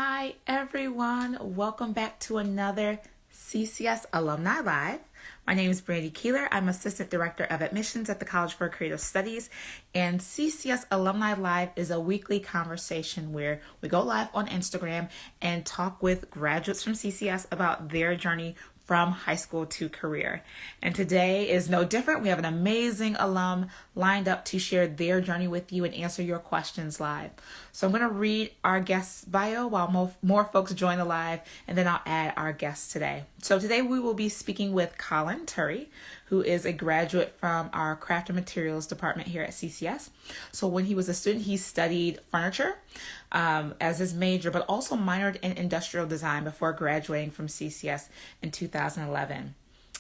Hi, everyone. Welcome back to another CCS Alumni Live. My name is Brandy Keeler. I'm Assistant Director of Admissions at the College for Creative Studies. And CCS Alumni Live is a weekly conversation where we go live on Instagram and talk with graduates from CCS about their journey from high school to career. And today is no different. We have an amazing alum lined up to share their journey with you and answer your questions live. So I'm going to read our guest's bio while more folks join the live, and then I'll add our guests today. So today we will be speaking with Colin Tury, who is a graduate from our craft and materials department here at CCS. So when he was a student, he studied furniture as his major, but also minored in industrial design before graduating from CCS in 2011.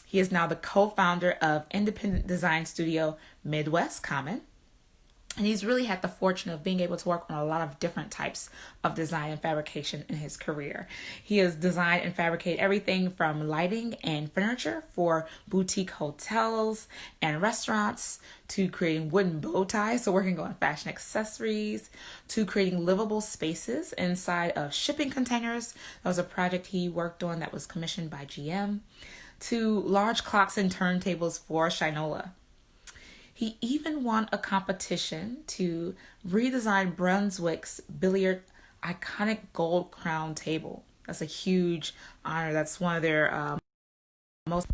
He is now the co-founder of independent design studio Midwest Common. And he's really had the fortune of being able to work on a lot of different types of design and fabrication in his career. He has designed and fabricated everything from lighting and furniture for boutique hotels and restaurants, to creating wooden bow ties, so working on fashion accessories, to creating livable spaces inside of shipping containers. That was a project he worked on that was commissioned by GM, to large clocks and turntables for Shinola. He even won a competition to redesign Brunswick's Billiard iconic gold crown table. That's a huge honor. That's one of their most...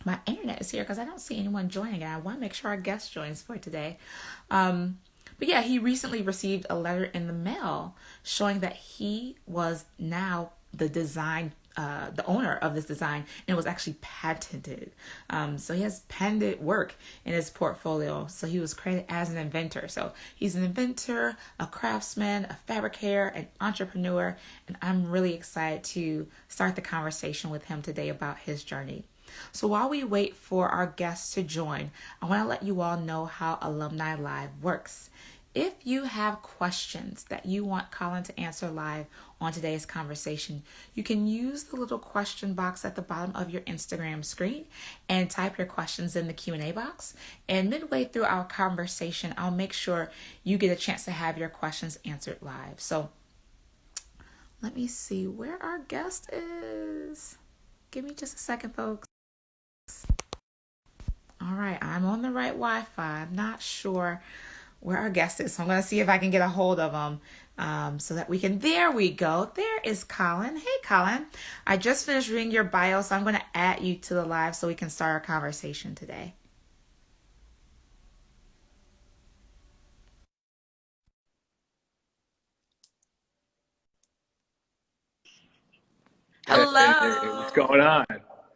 My internet is here because I don't see anyone joining, and I want to make sure our guest joins for today. But yeah, he recently received a letter in the mail showing that he was now the owner of this design, and it was actually patented. So he has patented work in his portfolio. So he was credited as an inventor. So he's an inventor, a craftsman, a fabricator, an entrepreneur, and I'm really excited to start the conversation with him today about his journey. So while we wait for our guests to join, I want to let you all know how Alumni Live works. If you have questions that you want Colin to answer live on today's conversation, you can use the little question box at the bottom of your Instagram screen and type your questions in the Q&A box. And midway through our conversation, I'll make sure you get a chance to have your questions answered live. So let me see where our guest is. Give me just a second, folks. All right, I'm on the right Wi-Fi. I'm not sure where our guest is, so I'm going to see if I can get a hold of him so that we can... There we go. There is Colin. Hey, Colin. I just finished reading your bio, so I'm going to add you to the live so we can start our conversation today. Hey, what's Hello. going on?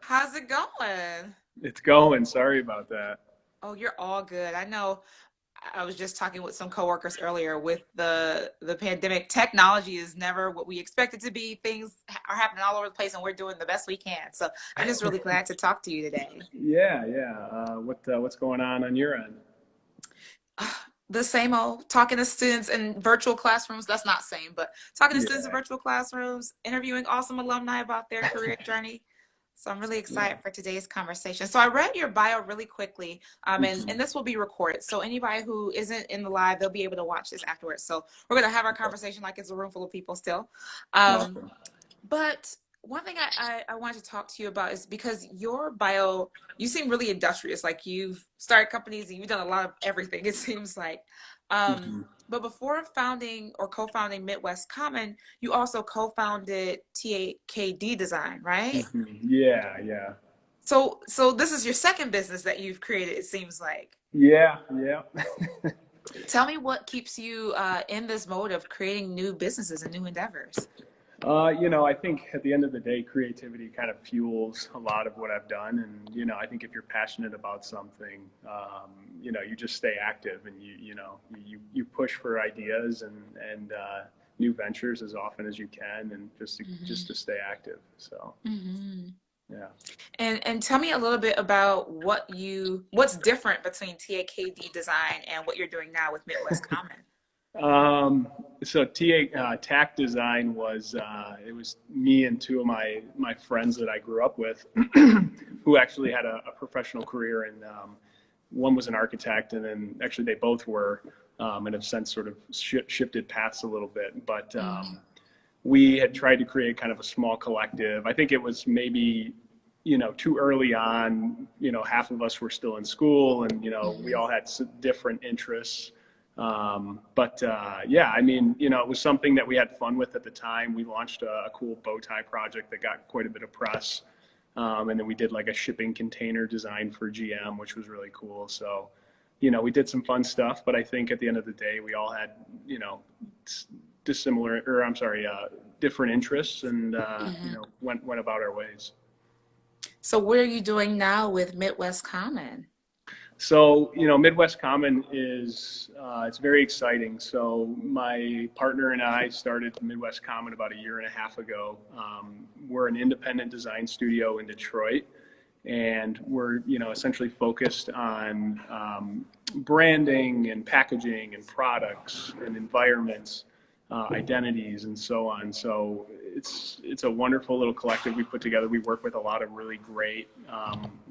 How's it going? It's going. Sorry about that. Oh, you're all good. I know I was just talking with some coworkers earlier. With the pandemic, technology is never what we expect it to be. Things are happening all over the place, and we're doing the best we can. So I'm just really glad to talk to you today. Yeah. What's going on your end? The same old, talking to students in virtual classrooms. That's not same, but talking to students in Yeah. virtual classrooms, interviewing awesome alumni about their career journey. So I'm really Yeah. excited for today's conversation. So I read your bio really quickly, and hmm this will be recorded. So anybody who isn't in the live, they'll be able to watch this afterwards. So we're going to have our Okay. conversation like it's a room full of people still. Um, Awesome. but one thing I wanted to talk to you about is because your bio, you seem really industrious. Like you've started companies and you've done a lot of everything, it seems like. Um, hmm but before founding or co-founding Midwest Common, you also co-founded TAKD Design, right? Yeah. So this is your second business that you've created, it seems like. Yeah. Tell me what keeps you in this mode of creating new businesses and new endeavors. I think at the end of the day, creativity kind of fuels a lot of what I've done. And, I think if you're passionate about something, you just stay active and you push for ideas and new ventures as often as you can, and just to stay active. So, Mm-hmm. yeah. And tell me a little bit about what's different between TAKD Design and what you're doing now with Midwest Common. So TAC design was it was me and two of my friends that I grew up with, who actually had a professional career, and one was an architect, and then actually they both were, and have since sort of shifted paths a little bit. But we had tried to create kind of a small collective. I think it was maybe, too early on. Half of us were still in school, and we all had different interests. Yeah, I mean, it was something that we had fun with at the time. We launched a cool bow tie project that got quite a bit of press. And then we did like a shipping container design for GM, which was really cool. So, we did some fun stuff, but I think at the end of the day, we all had, different interests, and, went about our ways. So what are you doing now with Midwest Common? So, Midwest Common is, it's very exciting. So my partner and I started Midwest Common about a year and a half ago. We're an independent design studio in Detroit, and we're, essentially focused on branding and packaging and products and environments, identities, and so on. So it's a wonderful little collective we put together. We work with a lot of really great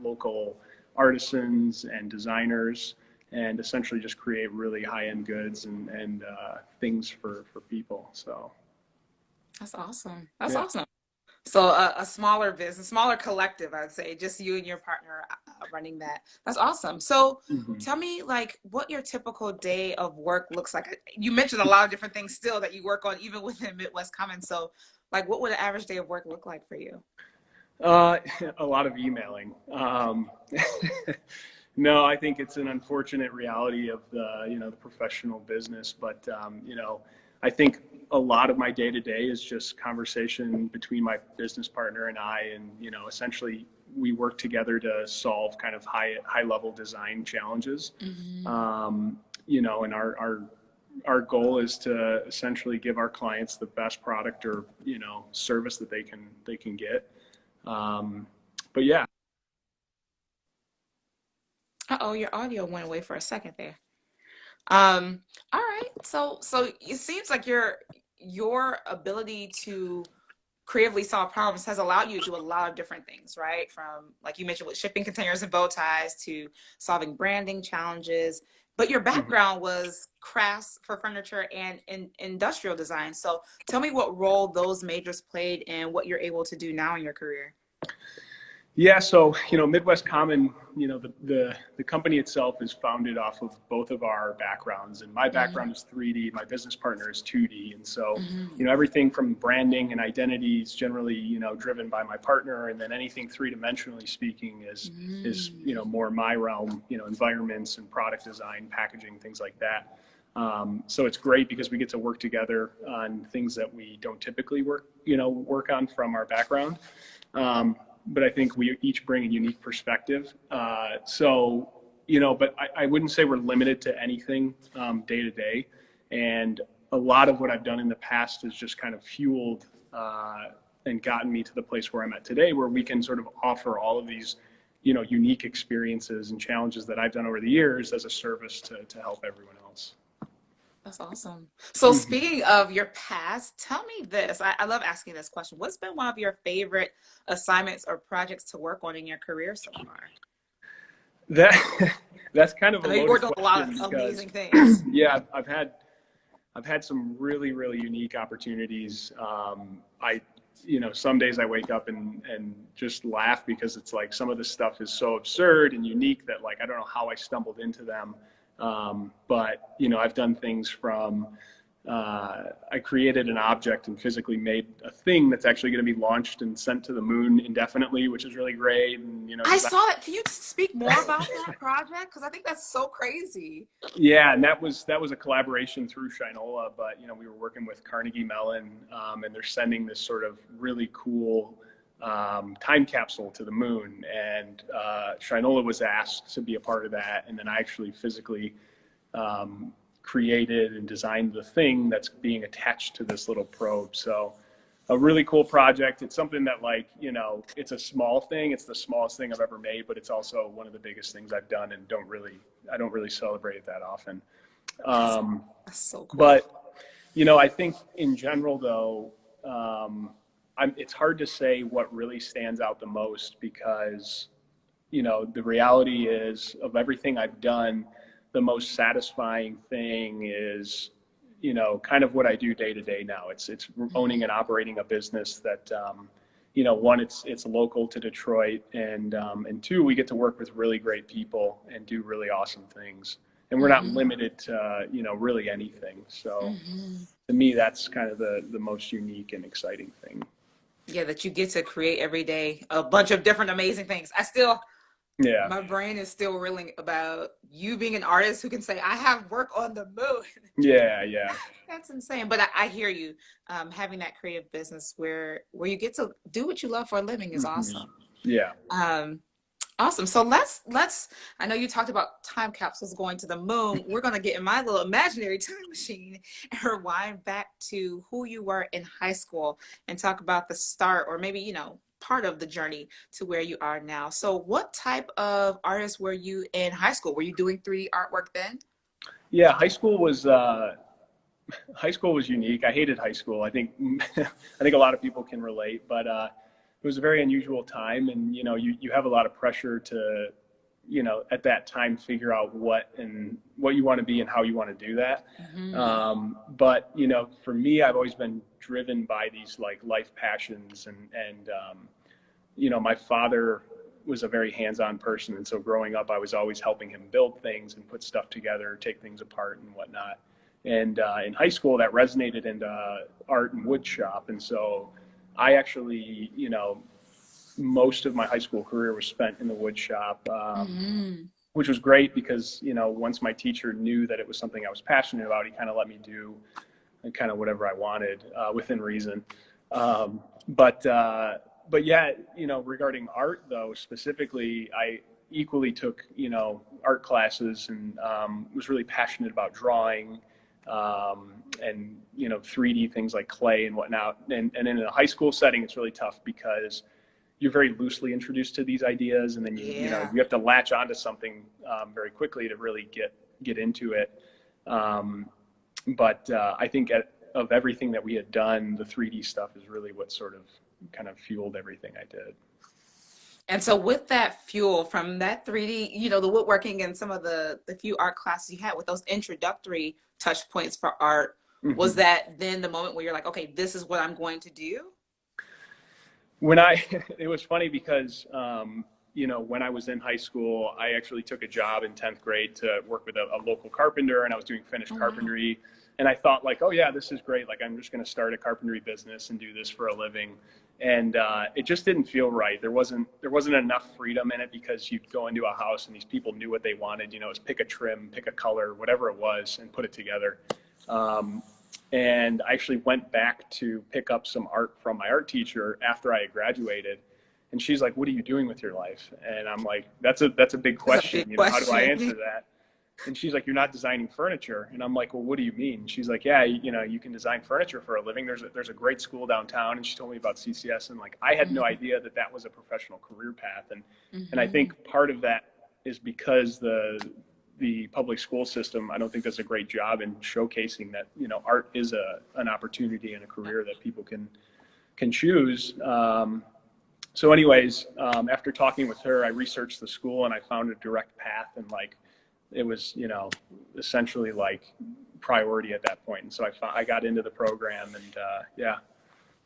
local artisans and designers, and essentially just create really high-end goods and things for people. So That's awesome. That's yeah. awesome. So a smaller business, smaller collective, I'd say, just you and your partner running that. That's awesome. So tell me, like, what your typical day of work looks like. You mentioned a lot of different things still that you work on, even within Midwest Commons. So, like, what would an average day of work look like for you? A lot of emailing. No, I think it's an unfortunate reality of the professional business, but I think a lot of my day to day is just conversation between my business partner and I, and essentially we work together to solve kind of high level design challenges. And our goal is to essentially give our clients the best product or service that they can get. But yeah. Uh-oh, your audio went away for a second there. All right. So it seems like your ability to creatively solve problems has allowed you to do a lot of different things, right? From, like you mentioned, with shipping containers and bow ties to solving branding challenges. But your background was crafts for furniture and industrial design. So tell me what role those majors played in what you're able to do now in your career. Yeah, so Midwest Common, the company itself is founded off of both of our backgrounds, and my background is 3D, my business partner is 2D, and so everything from branding and identity is generally driven by my partner, and then anything three-dimensionally speaking is more my realm, environments and product design, packaging, things like that. So it's great because we get to work together on things that we don't typically work on from our background. But I think we each bring a unique perspective. But I wouldn't say we're limited to anything day to day. And a lot of what I've done in the past has just kind of fueled and gotten me to the place where I'm at today, where we can sort of offer all of these, unique experiences and challenges that I've done over the years as a service to help everyone else. That's awesome. So speaking of your past, tell me this. I love asking this question. What's been one of your favorite assignments or projects to work on in your career so far? That's kind of a you loaded worked on a lot question of because, amazing things. yeah, I've had some really, really unique opportunities. Some days I wake up and just laugh because it's like some of the stuff is so absurd and unique that, like, I don't know how I stumbled into them. But I've done things from, I created an object and physically made a thing that's actually going to be launched and sent to the moon indefinitely, which is really great. And, I saw that. Can you speak more about that project? Because I think that's so crazy. Yeah, and that was a collaboration through Shinola, but we were working with Carnegie Mellon, and they're sending this sort of really cool time capsule to the moon, and Shinola was asked to be a part of that, and then I actually physically created and designed the thing that's being attached to this little probe. So a really cool project. It's something that, like, it's a small thing. It's the smallest thing I've ever made, but it's also one of the biggest things I've done, and I don't really celebrate it that often. That's so cool. But I think in general, though, it's hard to say what really stands out the most because, the reality is, of everything I've done, the most satisfying thing is, you know, kind of what I do day to day now. It's owning and operating a business that, you know, one, it's local to Detroit, and two, we get to work with really great people and do really awesome things. And we're not limited to, you know, really anything. So to me, that's kind of the most unique and exciting thing. Yeah, that you get to create every day a bunch of different amazing things. Yeah. My brain is still reeling about you being an artist who can say, I have work on the moon. Yeah. Yeah. That's insane. But I hear you. Having that creative business where you get to do what you love for a living is awesome. Yeah. Awesome. So let's I know you talked about time capsules going to the moon. We're gonna get in my little imaginary time machine and rewind back to who you were in high school and talk about the start, or maybe, you know, part of the journey to where you are now. So what type of artist were you in high school? Were you doing 3D artwork then? Yeah. High school was unique. I hated high school. I think I think a lot of people can relate, but it was a very unusual time, and you know, you have a lot of pressure to, you know, at that time figure out what you want to be and how you want to do that. But you know, for me, I've always been driven by these like life passions, and you know, my father was a very hands-on person, and so growing up, I was always helping him build things and put stuff together, take things apart and whatnot. And in high school, that resonated into art and wood shop. And so I actually, you know, most of my high school career was spent in the wood shop, which was great because, you know, once my teacher knew that it was something I was passionate about, he kind of let me do kind of whatever I wanted within reason. But yeah, you know, regarding art though, specifically, I equally took, you know, art classes, and was really passionate about drawing, and you know, 3D things like clay and whatnot. And in a high school setting, it's really tough because you're very loosely introduced to these ideas, and then you know, you have to latch onto something very quickly to really get into it. But I think of everything that we had done, the 3D stuff is really what sort of kind of fueled everything I did. And so with that fuel from that 3D, you know, the woodworking and some of the few art classes you had with those introductory touch points for art, was that then the moment where you're like, okay, this is what I'm going to do? It was funny because, you know, when I was in high school, I actually took a job in 10th grade to work with a local carpenter, and I was doing finished carpentry. And I thought like, oh yeah, this is great. Like, I'm just going to start a carpentry business and do this for a living. And it just didn't feel right. There wasn't enough freedom in it, because you'd go into a house and these people knew what they wanted. You know, it was pick a trim, pick a color, whatever it was, and put it together. And I actually went back to pick up some art from my art teacher after I had graduated. And she's like, what are you doing with your life? And I'm like, that's a big question. You know, how do I answer that? And she's like, you're not designing furniture. And I'm like, well, what do you mean? She's like, yeah, you know, you can design furniture for a living. There's a great school downtown. And she told me about CCS. And like, I had no idea that was a professional career path. And I think part of that is because the public school system, I don't think does a great job in showcasing that, you know, art is an opportunity and a career that people can choose. So anyways, after talking with her, I researched the school and I found a direct path, and like, it was, you know, essentially like priority at that point. And so I got into the program, and yeah,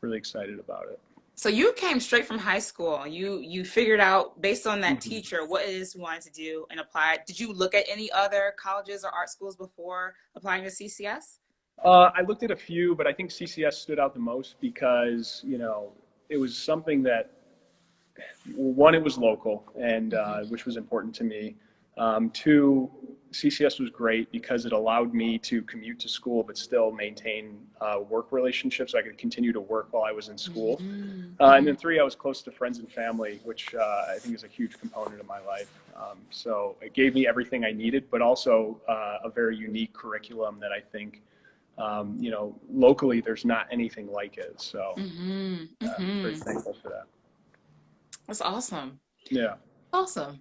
really excited about it. So you came straight from high school. You figured out based on that teacher what it is you wanted to do and applied. Did you look at any other colleges or art schools before applying to CCS? I looked at a few, but I think CCS stood out the most because, you know, it was something that, one, it was local, and which was important to me. Two, CCS was great because it allowed me to commute to school but still maintain work relationships, so I could continue to work while I was in school. And then three, I was close to friends and family, which I think is a huge component of my life. So it gave me everything I needed, but also a very unique curriculum that I think, you know, locally there's not anything like it. So very thankful for that. That's awesome. Yeah. Awesome.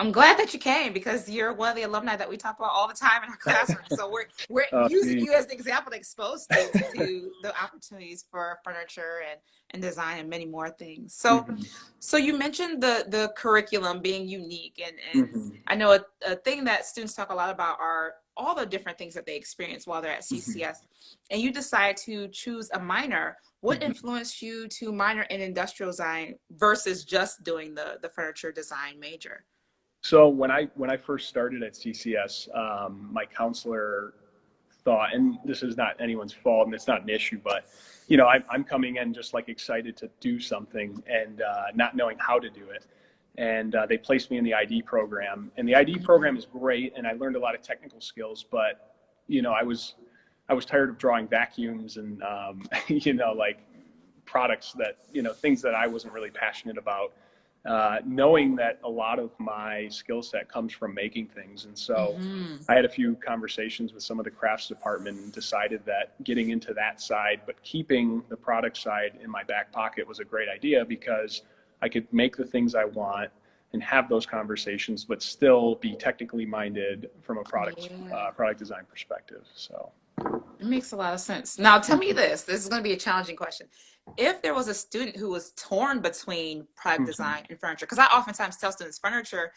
I'm glad that you came because you're one of the alumni that we talk about all the time in our classroom. So we're using Neat. you as an example to expose students to the opportunities for furniture and design and many more things. So Mhm. so you mentioned the curriculum being unique, and Mhm. I know a thing that students talk a lot about are all the different things that they experience while they're at Mhm. CCS. And you decide to choose a minor. What Mhm. influenced you to minor in industrial design versus just doing the furniture design major? So when I first started at CCS, my counselor thought, and this is not anyone's fault, and it's not an issue, but I'm coming in just like excited to do something and not knowing how to do it. And they placed me in the ID program, and the ID program is great, and I learned a lot of technical skills. But I was tired of drawing vacuums and like products that things that I wasn't really passionate about. Knowing that a lot of my skill set comes from making things. And so Mm-hmm. I had a few conversations with some of the crafts department and decided that getting into that side, but keeping the product side in my back pocket was a great idea because I could make the things I want and have those conversations, but still be technically minded from a Yeah. product design perspective. So. It makes a lot of sense. Now, tell me this. This is going to be a challenging question. If there was a student who was torn between product Mhm. design and furniture, because I oftentimes tell students furniture,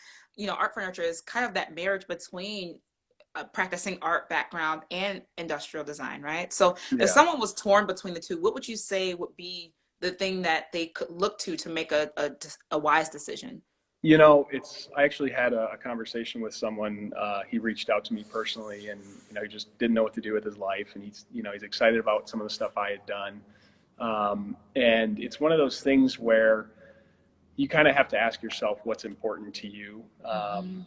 art furniture is kind of that marriage between practicing art background and industrial design, right? So if Yeah. someone was torn between the two, what would you say would be the thing that they could look to make a wise decision? I actually had a conversation with someone. He reached out to me personally, and he just didn't know what to do with his life, and he's excited about some of the stuff I had done. And it's one of those things where you kind of have to ask yourself what's important to you. Mm-hmm.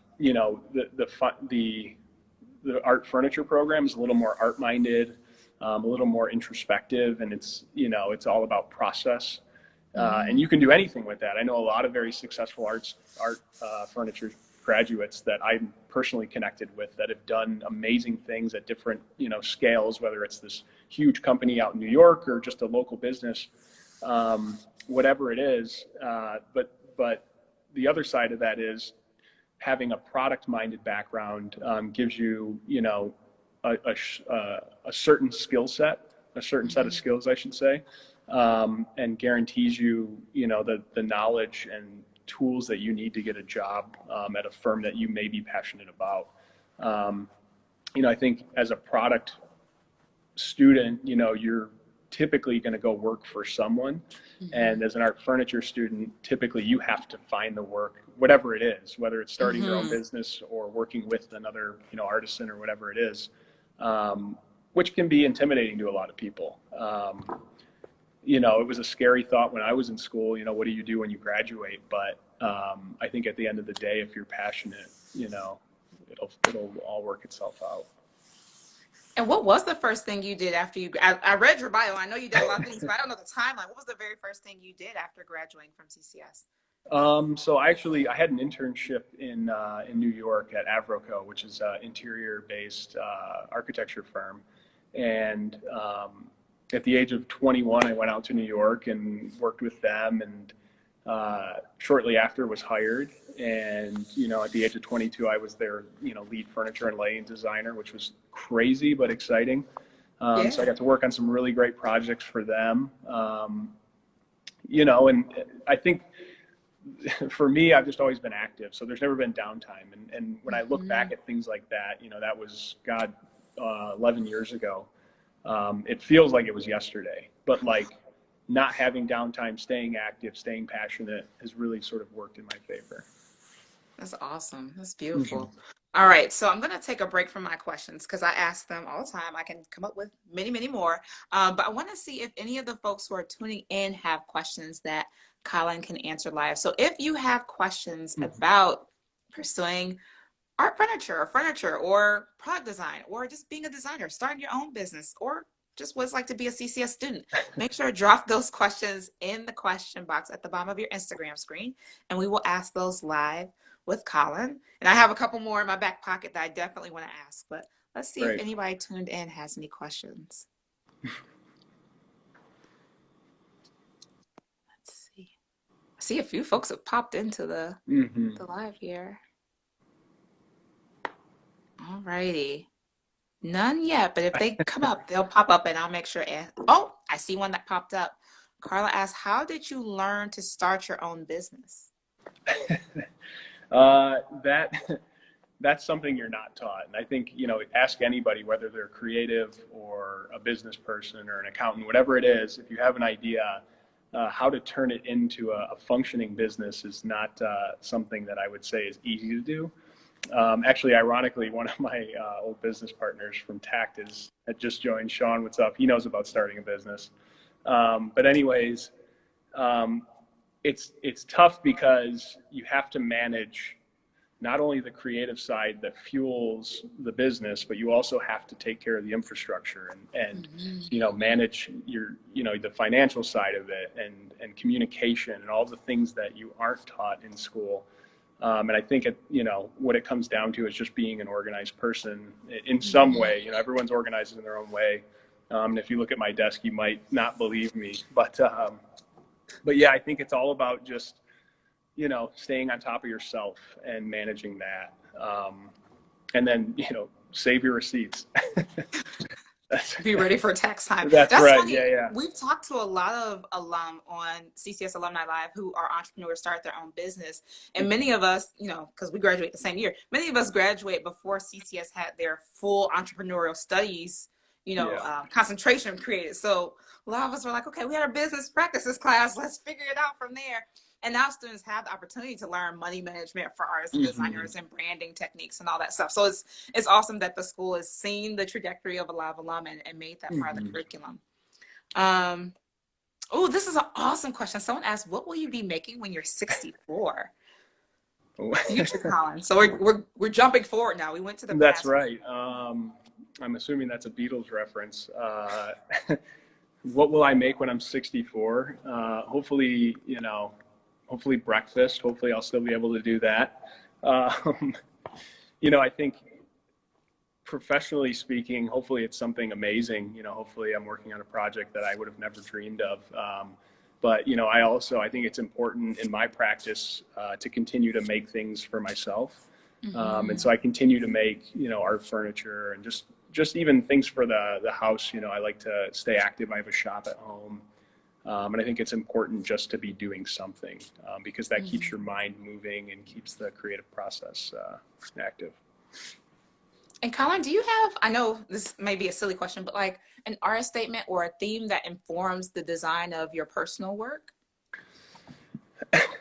The art furniture program is a little more art minded, a little more introspective, and it's all about process. And Mm-hmm. you can do anything with that. I know a lot of very successful art furniture graduates that I'm personally connected with that have done amazing things at different scales, whether it's this huge company out in New York or just a local business, whatever it is. But the other side of that is having a product minded background gives a, a certain skill set, a certain set of Mm-hmm. skills, I should say, and guarantees the knowledge and tools that you need to get a job at a firm that you may be passionate about. Um, I think as a product student, you're typically going to go work for someone. Mm-hmm. And as an art furniture student, typically you have to find the work, whatever it is, whether it's starting your own Mm-hmm. business or working with another, artisan or whatever it is, which can be intimidating to a lot of people. It was a scary thought when I was in school, what do you do when you graduate? But I think at the end of the day, if you're passionate, it'll all work itself out. And what was the first thing you did after I read your bio. I know you did a lot of things, but I don't know the timeline. What was the very first thing you did after graduating from CCS? So I had an internship in New York at Avroco, which is an interior-based architecture firm, and at the age of 21, I went out to New York and worked with them, and shortly after was hired. And at the age of 22, I was their lead furniture and lighting designer, which was crazy but exciting. So I Yeah. got to work on some really great projects for them. And I think for me, I've just always been active, so there's never been downtime. And when I look Mm-hmm. back at things like that, that was 11 years ago. It feels like it was yesterday, but like not having downtime, staying active, staying passionate has really sort of worked in my favor. That's awesome. That's Mm-hmm. beautiful. All right, so I'm going to take a break from my questions because I ask them all the time. I can come up with many, many more. But I want to see if any of the folks who are tuning in have questions that Colin can answer live. So if you have questions Mm-hmm. about pursuing art furniture, or product design, or just being a designer, starting your own business, or just what it's like to be a CCS student, make sure to drop those questions in the question box at the bottom of your Instagram screen, and we will ask those live with Colin. And I have a couple more in my back pocket that I definitely want to ask, but let's see if Great. anybody tuned in has any questions. Let's see. I see a few folks have popped into Mm-hmm. the live here. All righty. None yet, but if they come up, they'll pop up and I'll make sure. Oh, I see one that popped up. Carla asked, how did you learn to start your own business? That that's something you're not taught. And I think, ask anybody, whether they're creative or a business person or an accountant, whatever it is, if you have an idea, how to turn it into a functioning business is not something that I would say is easy to do. Actually, ironically, one of my old business partners from Tact had just joined. Sean, what's up? He knows about starting a business. But anyways, it's tough because you have to manage not only the creative side that fuels the business, but you also have to take care of the infrastructure and manage the financial side of it and communication and all the things that you aren't taught in school. And I think what it comes down to is just being an organized person in some way. Everyone's organized in their own way. And if you look at my desk, you might not believe me, but yeah, I think it's all about just staying on top of yourself and managing that. And then, save your receipts. Be ready for tax time. That's right. Funny. Yeah. We've talked to a lot of alum on CCS Alumni Live who are entrepreneurs, start their own business. And many of us, because we graduate the same year, many of us graduate before CCS had their full entrepreneurial studies, concentration created. So a lot of us were like, okay, we had a business practices class. Let's figure it out from there. And now students have the opportunity to learn money management for artists and designers and branding techniques and all that stuff. So it's awesome that the school has seen the trajectory of a live alum and made that part of the curriculum. Oh, this is an awesome question. Someone asked, what will you be making when you're 64? Future Colin. So we're jumping forward now. We went to the That's past. right. I'm assuming that's a Beatles reference. What will I make when I'm 64? Hopefully breakfast. Hopefully I'll still be able to do that. I think professionally speaking, hopefully it's something amazing. Hopefully I'm working on a project that I would have never dreamed of. But I think it's important in my practice to continue to make things for myself. And so I continue to make, art furniture and just even things for the house. I like to stay active. I have a shop at home. And I think it's important just to be doing something because that keeps your mind moving and keeps the creative process active. And Colin, do you have, I know this may be a silly question, but like an art statement or a theme that informs the design of your personal work?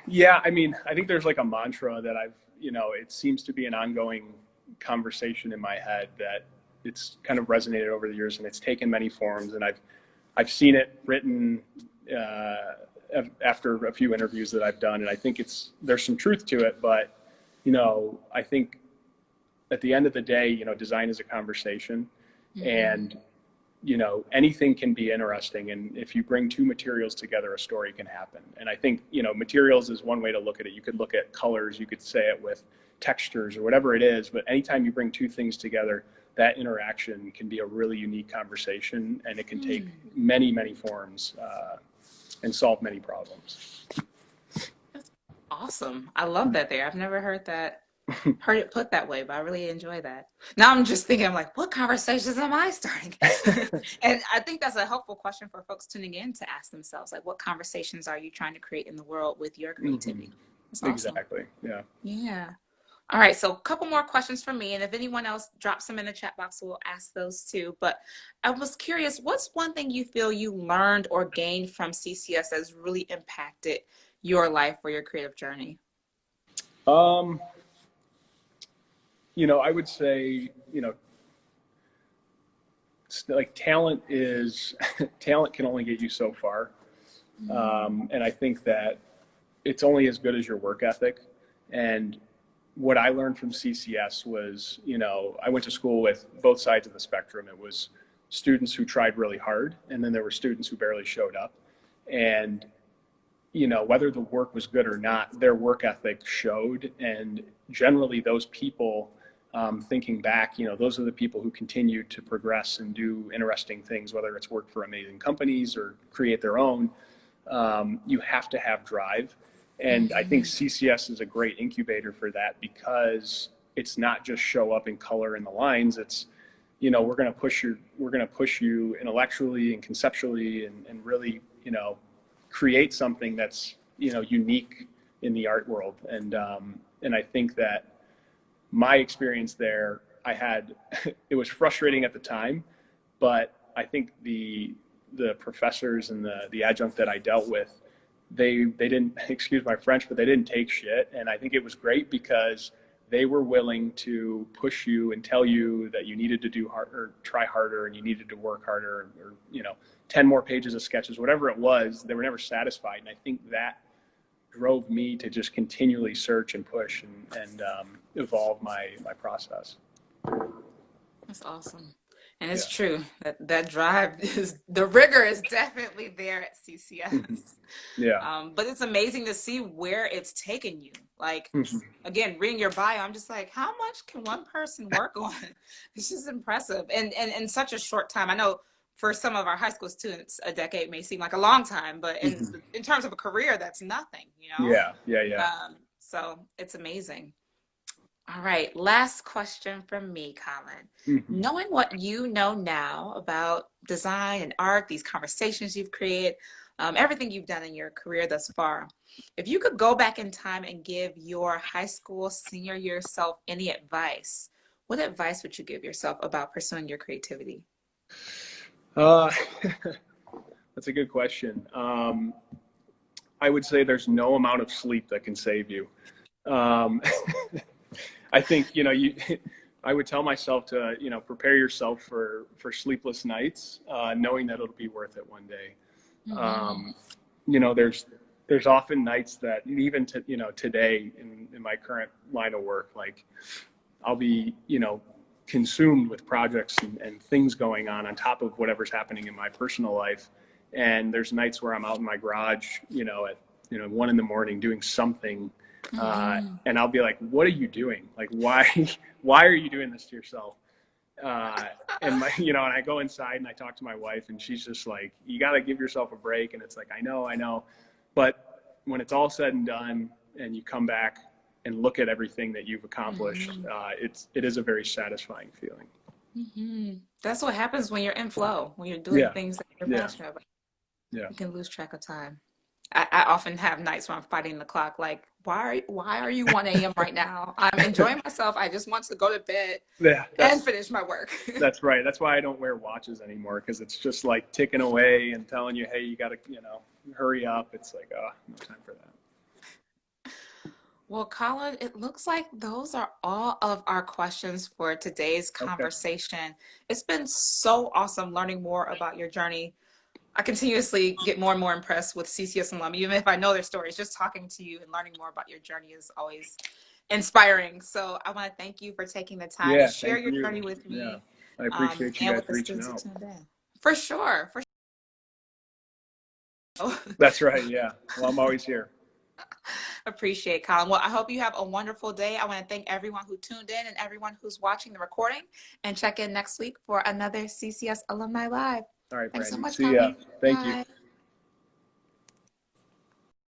Yeah, I think there's like a mantra that it seems to be an ongoing conversation in my head that it's kind of resonated over the years and it's taken many forms. And I've seen it written after a few interviews that I've done, and I think there's some truth to it. But I think at the end of the day, design is a conversation, and anything can be interesting. And if you bring two materials together, a story can happen. And I think materials is one way to look at it. You could look at colors, you could say it with textures or whatever it is. But anytime you bring two things together, that interaction can be a really unique conversation, and it can take many, many forms and solve many problems. That's awesome. I love that there. I've never heard it put that way, but I really enjoy that. Now I'm just thinking, I'm like, what conversations am I starting? And I think that's a helpful question for folks tuning in to ask themselves, like, what conversations are you trying to create in the world with your creativity? That's awesome. Exactly. Yeah. Yeah. All right, so a couple more questions from me, and if anyone else drops them in the chat box, we'll ask those too. But I was curious, what's one thing you feel you learned or gained from CCS that's really impacted your life or your creative journey? I would say, like talent can only get you so far. And I think that it's only as good as your work ethic. And what I learned from CCS was, I went to school with both sides of the spectrum. It was students who tried really hard, and then there were students who barely showed up. And, whether the work was good or not, their work ethic showed. And generally those people, thinking back, those are the people who continue to progress and do interesting things, whether it's work for amazing companies or create their own. You have to have drive. And I think CCS is a great incubator for that because, it's not just show up in color in the lines. It's, you know, we're going to push you intellectually and conceptually and really, you know, create something that's, you know, unique in the art world. And I think that my experience there, it was frustrating at the time, but I think the professors and the adjunct that I dealt with, they didn't, excuse my French, but they didn't take shit. And I think it was great because they were willing to push you and tell you that you needed to do hard or try harder and you needed to work harder, or, you know, 10 more pages of sketches, whatever it was. They were never satisfied. And I think that drove me to just continually search and push and evolve my process. That's awesome. And it's true that drive the rigor is definitely there at CCS. Yeah. But it's amazing to see where it's taken you. Like, again, reading your bio, I'm just like, how much can one person work on? It's just impressive. And in such a short time. I know for some of our high school students, a decade may seem like a long time, but in terms of a career, that's nothing, you know? Yeah. So it's amazing. All right, last question from me, Colin. Knowing what you know now about design and art, these conversations you've created, everything you've done in your career thus far, if you could go back in time and give your high school senior year self any advice, what advice would you give yourself about pursuing your creativity? That's a good question. I would say there's no amount of sleep that can save you. I think, you know, I would tell myself to, you know, prepare yourself for sleepless nights, knowing that it'll be worth it one day. You know, there's often nights that even you know, today in my current line of work, like I'll be, you know, consumed with projects and things going on top of whatever's happening in my personal life. And there's nights where I'm out in my garage, you know, at, you know, 1 a.m. doing something. And I'll be like, what are you doing? Like, why are you doing this to yourself? And you know, and I go inside and I talk to my wife and she's just like, you got to give yourself a break. And it's like, I know. But when it's all said and done and you come back and look at everything that you've accomplished, it is a very satisfying feeling. That's what happens when you're in flow, when you're doing things that you're passionate about. You can lose track of time. I often have nights when I'm fighting the clock, like, why are you 1 a.m. right now? I'm enjoying myself. I just want to go to bed and finish my work. That's right. That's why I don't wear watches anymore, because it's just like ticking away and telling you, hey, you got to, you know, hurry up. It's like, no time for that. Well, Colin, it looks like those are all of our questions for today's conversation. It's been so awesome learning more about your journey. I continuously get more and more impressed with CCS alumni, even if I know their stories. Just talking to you and learning more about your journey is always inspiring. So I want to thank you for taking the time to share your journey with me. Yeah, I appreciate you guys reaching out. For sure. That's right. Yeah. Well, I'm always here. Appreciate it, Colin. Well, I hope you have a wonderful day. I want to thank everyone who tuned in and everyone who's watching the recording, and check in next week for another CCS Alumni Live. All right, thanks Brandy. so much, See Colin. ya. Thank you.